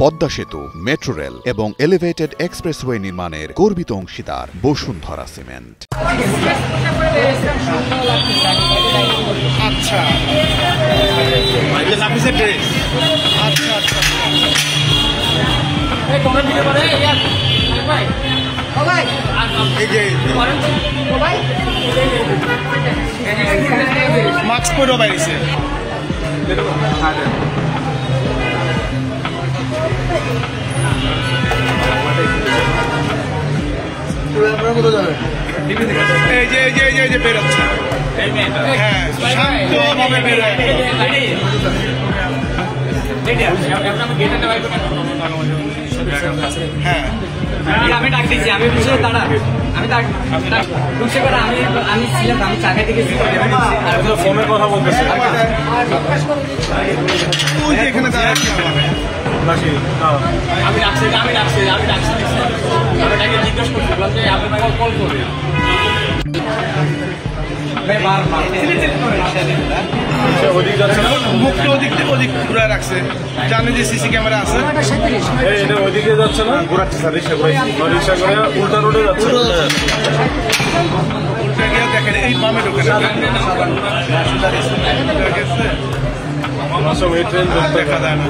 পদ্মা সেতু, metro rail এবং elevated expressway নির্মাণের গর্বিত অংশীদার বসুন্ধরা সিমেন্ট। আচ্ছা মাস্ক পরে বাইরেছে এই যে বেরোচ্ছে হ্যাঁ শান্তভাবে বেরোয় হ্যাঁ আমি ডাক দিচ্ছি আমি বুঝে দাঁড়া আমি ছিলাম আমি চাকা থেকে ফোনে কথা বলতেছি এখানে আমি ডাকছি তাকে জিজ্ঞেস করছিলাম যে আপনি আমাকে কল করবেন মুখটা ওদিক থেকে ওদিক ঘুরে রাখছে জানে যে সিসি ক্যামেরা আছে ওইদিকে যাচ্ছে না ঘোরাচ্ছে স্যার রিক্সা করে উল্টা রোডে যাচ্ছে উল্টা গিয়ে দেখেন এই বামে ঢোকে দেখা যায় না